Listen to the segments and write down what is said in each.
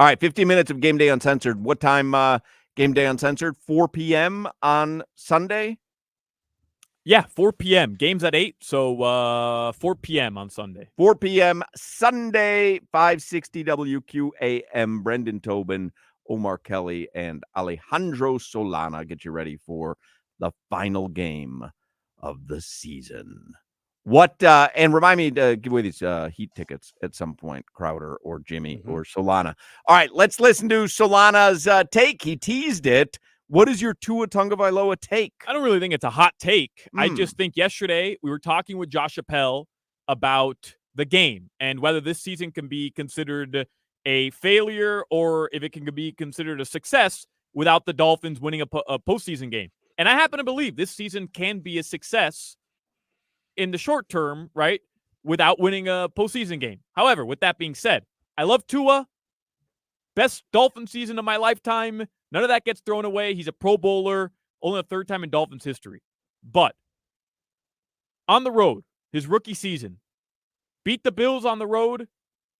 All right, 15 minutes of Game Day Uncensored. What time Game Day Uncensored? 4 p.m. on Sunday? Yeah, 4 p.m. Game's at 8, so 4 p.m. on Sunday. 4 p.m. Sunday, 560 WQAM. Brendan Tobin, Omar Kelly, and Alejandro Solana get you ready for the final game of the season. What and remind me to give away these Heat tickets at some point, Crowder or Jimmy or Solana. All right, let's listen to Solana's take. He teased it. What is your Tua Tagovailoa take? I don't really think it's a hot take. I just think yesterday we were talking with Josh Appel about the game and whether this season can be considered a failure or if it can be considered a success without the Dolphins winning a postseason game. And I happen to believe this season can be a success in the short term, right, without winning a postseason game. However, with that being said, I love Tua. Best Dolphin season of my lifetime. None of that gets thrown away. He's a Pro Bowler, only the third time in Dolphins history. But on the road, his rookie season, beat the Bills on the road,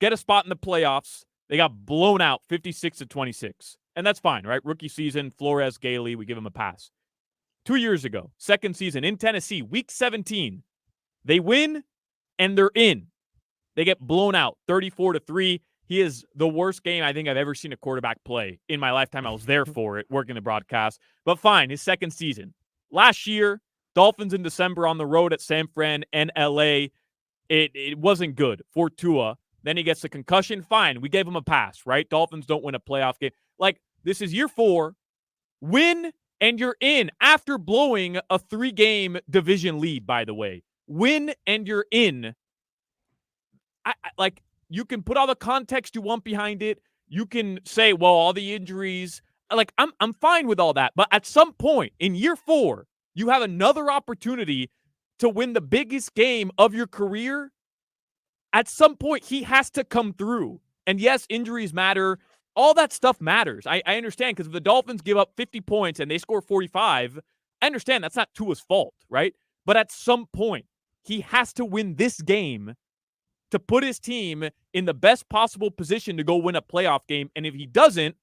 get a spot in the playoffs. They got blown out 56-26. And that's fine, right? Rookie season, Flores, Gailey, we give him a pass. 2 years ago, second season in Tennessee, week 17, they win and they're in. They get blown out 34-3. He is the worst game I think I've ever seen a quarterback play in my lifetime. I was there for it, working the broadcast. But fine, his second season. Last year, Dolphins in December on the road at San Fran and LA. It wasn't good for Tua. Then he gets the concussion. Fine, we gave him a pass, right? Dolphins don't win a playoff game. Like, this is year 4. Win and you're in after blowing a 3-game division lead, by the way. Win and you're in. Like, you can put all the context you want behind it. You can say, well, all the injuries. Like, I'm fine with all that. But at some point in year 4, you have another opportunity to win the biggest game of your career. At some point, he has to come through. And yes, injuries matter. All that stuff matters. I understand, because if the Dolphins give up 50 points and they score 45, I understand that's not Tua's fault, right? But at some point, he has to win this game to put his team in the best possible position to go win a playoff game. And if he doesn't,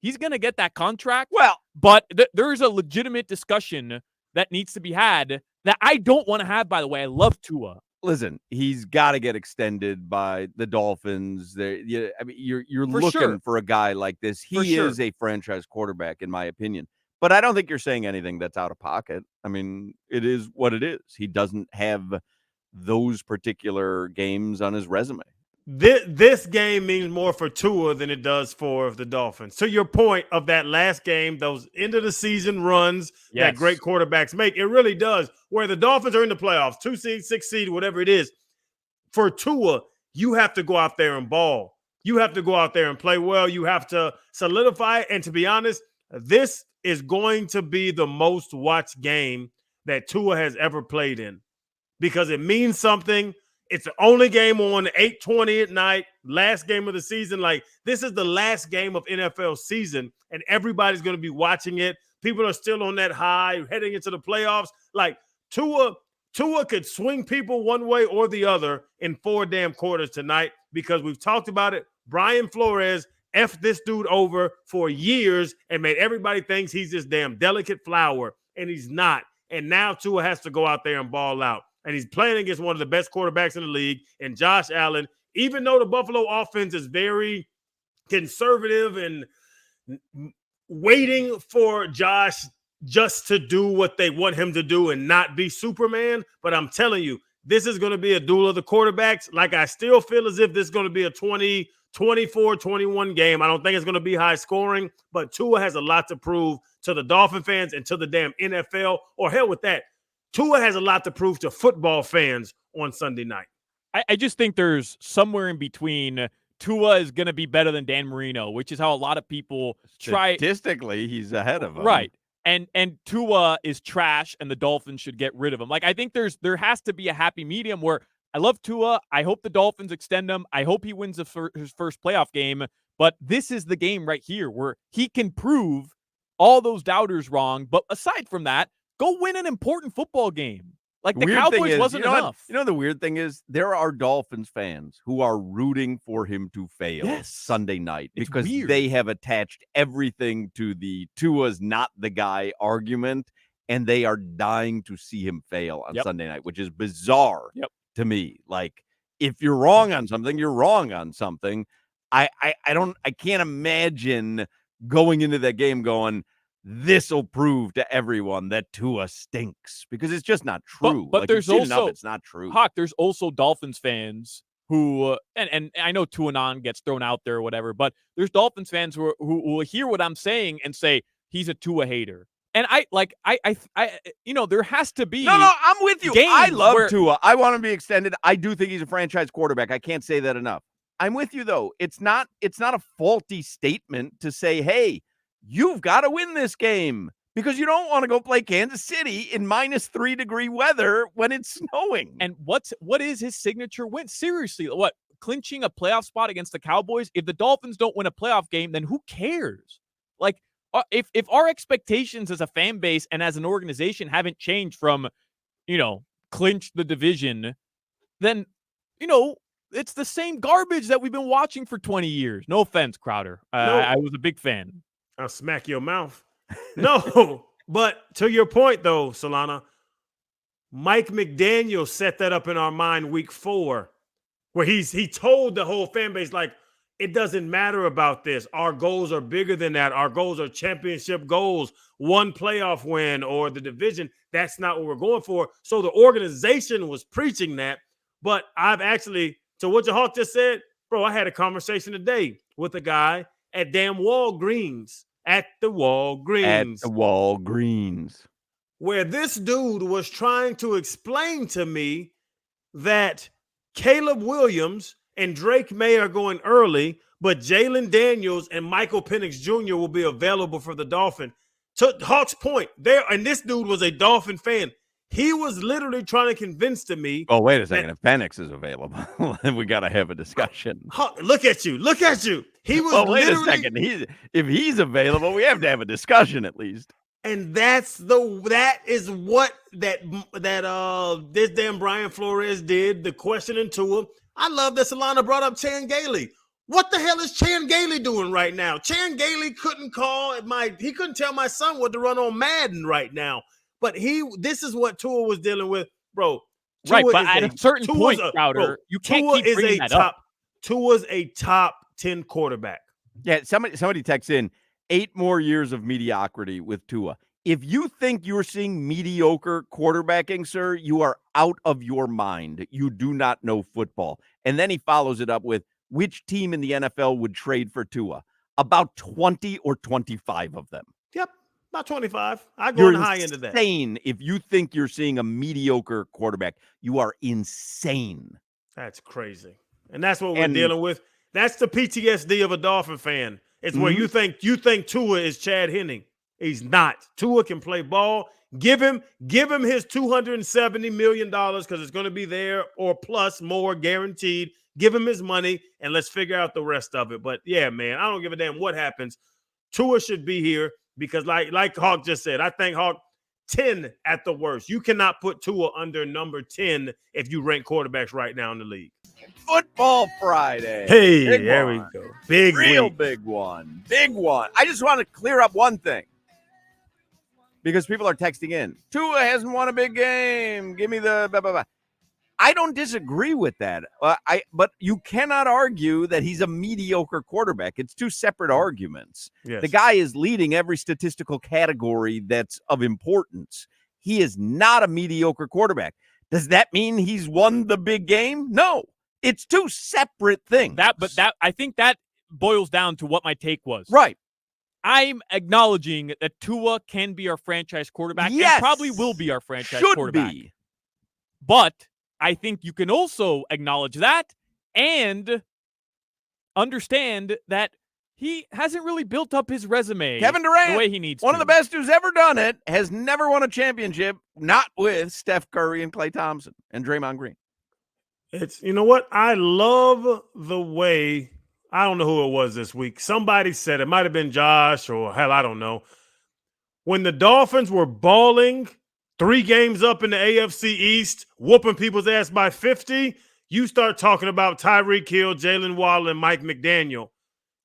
he's going to get that contract. Well, but there's a legitimate discussion that needs to be had that I don't want to have, by the way. I love Tua. Listen, he's got to get extended by the Dolphins. I mean, you're looking for a guy like this. He is a franchise quarterback, in my opinion. But I don't think you're saying anything that's out of pocket. I mean, it is what it is. He doesn't have those particular games on his resume. This game means more for Tua than it does for the Dolphins. To your point of that last game, those end of the season runs that great quarterbacks make, it really does. Where the Dolphins are in the playoffs, 2 seed, 6 seed, whatever it is, for Tua, you have to go out there and ball. You have to go out there and play well. You have to solidify it. And to be honest, this is going to be the most watched game that Tua has ever played in, because it means something. It's the only game on 8:20 at night, last game of the season. Like, this is the last game of NFL season, and everybody's going to be watching it. People are still on that high heading into the playoffs. Like, Tua could swing people one way or the other in 4 damn quarters tonight, because we've talked about it. Brian Flores effed this dude over for years and made everybody think he's this damn delicate flower, and he's not. And now Tua has to go out there and ball out. And he's playing against one of the best quarterbacks in the league, and Josh Allen. Even though the Buffalo offense is very conservative and waiting for Josh just to do what they want him to do and not be Superman, but I'm telling you, this is going to be a duel of the quarterbacks. Like, I still feel as if this is going to be a 24-21 game. I don't think it's going to be high scoring, but Tua has a lot to prove to the Dolphin fans and to the damn NFL, or hell with that. Tua has a lot to prove to football fans on Sunday night. I just think there's somewhere in between. Tua is going to be better than Dan Marino, which is how a lot of people try. Statistically, he's ahead of him. Right. And Tua is trash, and the Dolphins should get rid of him. Like, I think there has to be a happy medium where I love Tua. I hope the Dolphins extend him. I hope he wins his first playoff game. But this is the game right here where he can prove all those doubters wrong. But aside from that, go win an important football game. Like the Cowboys wasn't enough. The weird thing is there are Dolphins fans who are rooting for him to fail Sunday night because they have attached everything to the Tua's not the guy argument, and they are dying to see him fail on Sunday night, which is bizarre to me. Like, if you're wrong on something, you're wrong on something. I can't imagine going into that game going, this will prove to everyone that Tua stinks, because it's just not true. But there's also it's not true. Hoch, there's also Dolphins fans who and I know Tuanon gets thrown out there or whatever, but there's Dolphins fans who will hear what I'm saying and say he's a Tua hater. And I there has to be. No, I'm with you. I love Tua. I want him to be extended. I do think he's a franchise quarterback. I can't say that enough. I'm with you though. It's not a faulty statement to say, hey, you've got to win this game, because you don't want to go play Kansas City in -3-degree weather when it's snowing. And what is his signature win? Seriously, what? Clinching a playoff spot against the Cowboys? If the Dolphins don't win a playoff game, then who cares? Like, if our expectations as a fan base and as an organization haven't changed from, clinch the division, then, it's the same garbage that we've been watching for 20 years. No offense, Crowder. I was a big fan. I'll smack your mouth. No, but to your point, though, Solana, Mike McDaniel set that up in our mind week 4, where he told the whole fan base, like, it doesn't matter about this. Our goals are bigger than that. Our goals are championship goals, one playoff win or the division. That's not what we're going for. So the organization was preaching that. But I've actually, to what your Hawk just said, bro, I had a conversation today with a guy at damn Walgreens. At the Walgreens. Where this dude was trying to explain to me that Caleb Williams and Drake May are going early, but Jalen Daniels and Michael Penix Jr. will be available for the Dolphins. To Hawk's point, and this dude was a Dolphin fan. He was literally trying to convince to me. Oh, wait a second. If Penix is available, then we got to have a discussion. Look at you. He was wait a second. If he's available, we have to have a discussion at least. And that is what this damn Brian Flores did. The questioning to him. I love that Solana brought up Chan Gailey. What the hell is Chan Gailey doing right now? Chan Gailey couldn't couldn't tell my son what to run on Madden right now. But this is what Tua was dealing with, bro. Right, but at a certain point, Crowder, you can't keep bringing that up. Tua's a top 10 quarterback. Yeah, somebody texts in 8 more years of mediocrity with Tua. If you think you're seeing mediocre quarterbacking, sir, you are out of your mind. You do not know football. And then he follows it up with, which team in the NFL would trade for Tua? About 20 or 25 of them. Yep. About 25. I go on the high end of that. You're insane if you think you're seeing a mediocre quarterback. You are insane. That's crazy. And that's what we're dealing with. That's the PTSD of a Dolphin fan. It's where you think Tua is Chad Henning. He's not. Tua can play ball. Give him his $270 million, because it's going to be there or plus more guaranteed. Give him his money and let's figure out the rest of it. But yeah, man, I don't give a damn what happens. Tua should be here. Because like Hawk just said, I think Hawk 10 at the worst. You cannot put Tua under number 10 if you rank quarterbacks right now in the league. Football Friday. Hey, there we go. Big one. Big one. I just want to clear up one thing, because people are texting in. Tua hasn't won a big game. Give me the blah, blah, blah. I don't disagree with that. But you cannot argue that he's a mediocre quarterback. It's two separate arguments. Yes. The guy is leading every statistical category that's of importance. He is not a mediocre quarterback. Does that mean he's won the big game? No. It's two separate things. I think that boils down to what my take was. Right. I'm acknowledging that Tua can be our franchise quarterback. Yes. And probably will be our franchise quarterback. Should be. But I think you can also acknowledge that and understand that he hasn't really built up his resume Kevin Durant, the way he needs one to. of the best who's ever done it, has never won a championship, not with Steph Curry and Klay Thompson and Draymond Green. It's, you know what? I love the way, I don't know who it was this week. Somebody said, it might have been Josh or hell, I don't know. When the Dolphins were balling, 3 games up in the AFC East, whooping people's ass by 50, you start talking about Tyreek Hill, Jalen Waddle, and Mike McDaniel.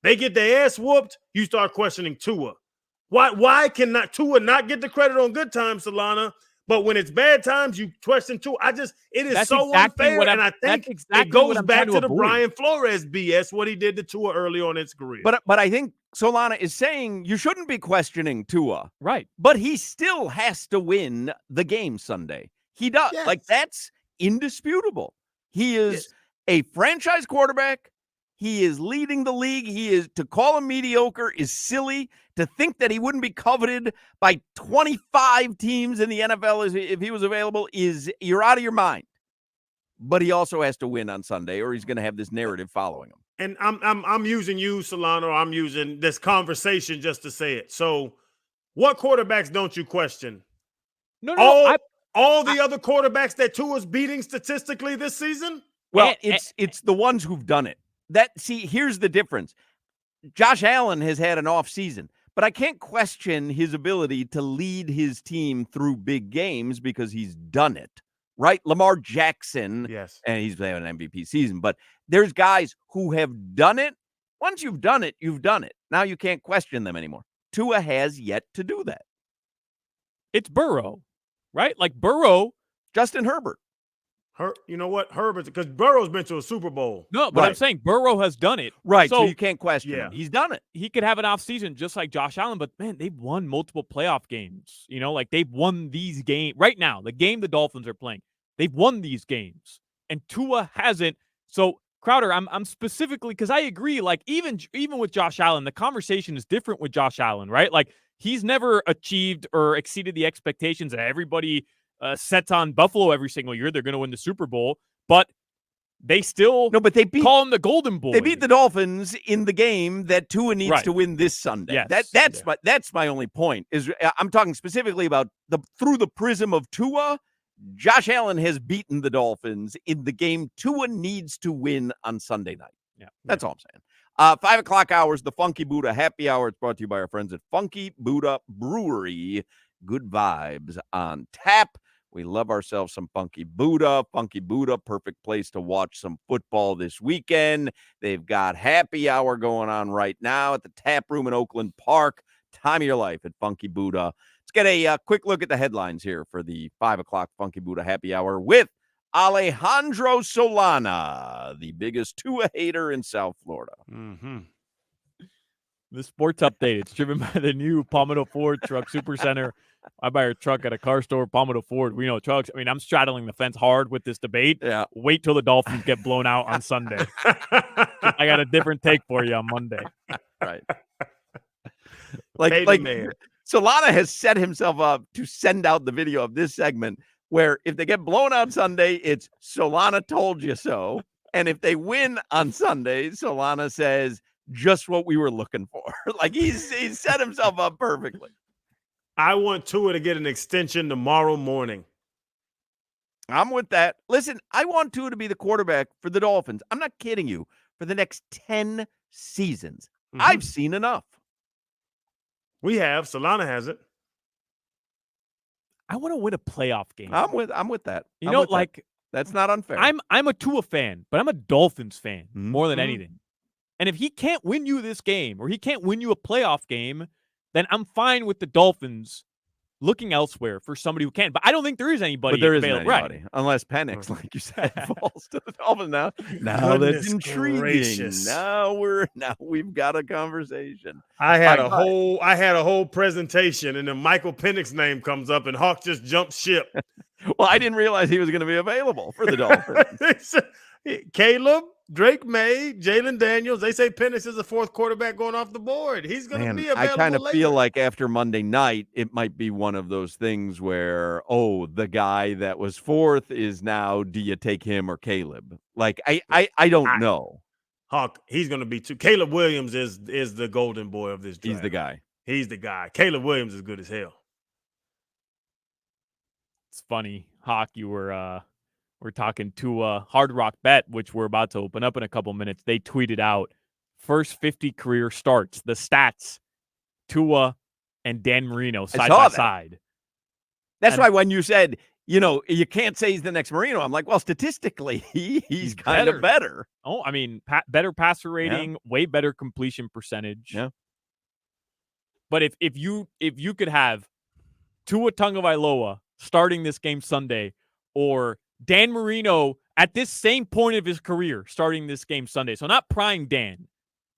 They get their ass whooped, you start questioning Tua. Why cannot Tua not get the credit on good times, Solana? But when it's bad times, you question Tua. It is so unfair, and I think it goes back to the Brian Flores BS, what he did to Tua early on in his career. But I think Solana is saying you shouldn't be questioning Tua. Right. But he still has to win the game Sunday. He does. Yes. Like, that's indisputable. He is a franchise quarterback. He is leading the league. To call him mediocre is silly. To think that he wouldn't be coveted by 25 teams in the NFL if he was available you're out of your mind. But he also has to win on Sunday, or he's going to have this narrative following him. And I'm using you, Solano. I'm using this conversation just to say it. So, what quarterbacks don't you question? No. All the other quarterbacks that Tua's beating statistically this season? Well, it's the ones who've done it. Here's the difference. Josh Allen has had an off season, but I can't question his ability to lead his team through big games because he's done it, right? Lamar Jackson, yes, and he's having an MVP season, but there's guys who have done it. Once you've done it, you've done it. Now you can't question them anymore. Tua has yet to do that. It's Burrow, right? Like Burrow. Justin Herbert. You know what? Herbert, because Burrow's been to a Super Bowl. No, but I'm saying Burrow has done it. Right, so you can't question him. He's done it. He could have an off season just like Josh Allen, but, man, they've won multiple playoff games. You know, like they've won these games. Right now, the game the Dolphins are playing, they've won these games. And Tua hasn't. So, Crowder, I'm specifically, because I agree, like even with Josh Allen, the conversation is different with Josh Allen, right? Like he's never achieved or exceeded the expectations that everybody sets on Buffalo every single year. They're going to win the Super Bowl, but they still call him the Golden Boy. They beat the Dolphins in the game that Tua needs to win this Sunday. Yes. That's my only point. I'm talking specifically about through the prism of Tua. Josh Allen has beaten the Dolphins in the game Tua needs to win on Sunday night. Yeah, that's all I'm saying. 5 o'clock hours, the Funky Buddha Happy Hour. It's brought to you by our friends at Funky Buddha Brewery. Good vibes on tap. We love ourselves some Funky Buddha. Funky Buddha, perfect place to watch some football this weekend. They've got happy hour going on right now at the tap room in Oakland Park. Time of your life at Funky Buddha. Let's get a quick look at the headlines here for the 5 o'clock Funky Buddha Happy Hour with Alejandro Solana, the biggest Tua hater in South Florida. Mm-hmm. The sports update. It's driven by the new Palmetto Ford Truck Super Center. I buy a truck at a car store, Palmetto Ford. We know trucks. I mean, I'm straddling the fence hard with this debate. Yeah. Wait till the Dolphins get blown out on Sunday. I got a different take for you on Monday. Right. Like Solana has set himself up to send out the video of this segment where if they get blown out Sunday, it's Solana told you so. And if they win on Sunday, Solana says just what we were looking for. Like he's set himself up perfectly. I want Tua to get an extension tomorrow morning. I'm with that. Listen, I want Tua to be the quarterback for the Dolphins. I'm not kidding you. For the next 10 seasons. Mm-hmm. I've seen enough. We have. Solana has it. I want to win a playoff game. I'm with that. You know, like that's not unfair. I'm a Tua fan, but I'm a Dolphins fan more than anything. And if he can't win you this game or he can't win you a playoff game, then I'm fine with the Dolphins looking elsewhere for somebody who can. But I don't think there is anybody. But there isn't available. Anybody. Right. Unless Penix, like you said, falls to the Dolphins now. Now that's intriguing. Gracious. Now we've got a conversation. I had a whole presentation, and then Michael Penix's name comes up, and Hoch just jumps ship. Well, I didn't realize he was going to be available for the Dolphins. Caleb, Drake May, Jalen Daniels. They say Penix is the fourth quarterback going off the board. He's going to be available. I kind of feel like after Monday night, it might be one of those things where, the guy that was fourth is now, do you take him or Caleb? Like, I don't know. Hawk, he's going to be too. Caleb Williams is the golden boy of this draft. He's the guy. He's the guy. Caleb Williams is good as hell. It's funny, Hawk, you were we're talking to Hard Rock Bet, which we're about to open up in a couple minutes. They tweeted out first 50 career starts, the stats, Tua and Dan Marino side by side. That's why when you said, you can't say he's the next Marino, I'm like, well, statistically, he's kind of better. Oh, I mean, better passer rating, way better completion percentage. Yeah. But if you could have Tua Tagovailoa starting this game Sunday, or Dan Marino at this same point of his career starting this game Sunday, so not prime Dan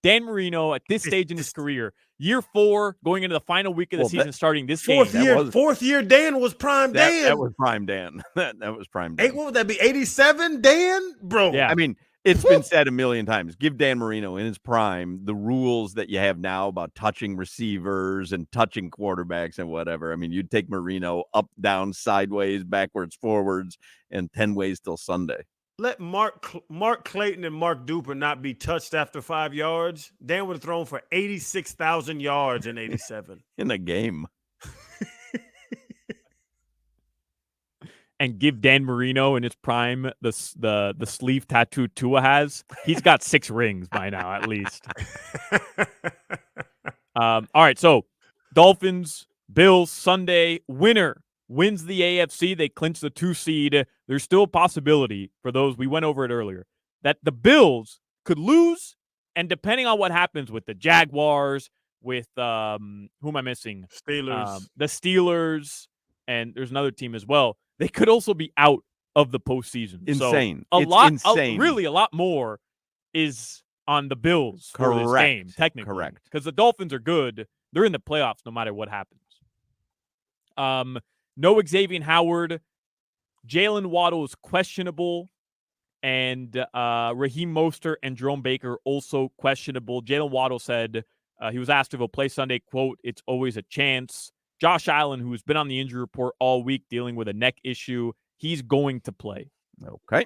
Marino at this stage in his career, year 4, going into the final week of the season, starting this fourth game. Fourth year Dan was prime Dan. That was prime Dan. that was prime Dan. What would that be? 87 Dan, bro. Yeah. I mean, it's been said a million times. Give Dan Marino in his prime the rules that you have now about touching receivers and touching quarterbacks and whatever. I mean, you'd take Marino up, down, sideways, backwards, forwards, and 10 ways till Sunday. Let Mark Clayton and Mark Duper not be touched after 5 yards. Dan would have thrown for 86,000 yards in 87. In a game. And give Dan Marino in his prime the sleeve tattoo Tua has. He's got 6 rings by now, at least. All right, so Dolphins, Bills, Sunday. Winner wins the AFC. They clinch the 2 seed. There's still a possibility for those, we went over it earlier, that the Bills could lose, and depending on what happens with the Jaguars, with who am I missing? Steelers. The Steelers, and there's another team as well. They could also be out of the postseason. Insane. So insane. Really a lot more is on the Bills for this game, technically. Correct. Because the Dolphins are good. They're in the playoffs no matter what happens. No Xavier Howard. Jalen Waddle is questionable. And Raheem Mostert and Jerome Baker also questionable. Jalen Waddle said he was asked if he'll play Sunday, quote, "It's always a chance." Josh Allen, who's been on the injury report all week dealing with a neck issue, he's going to play. Okay.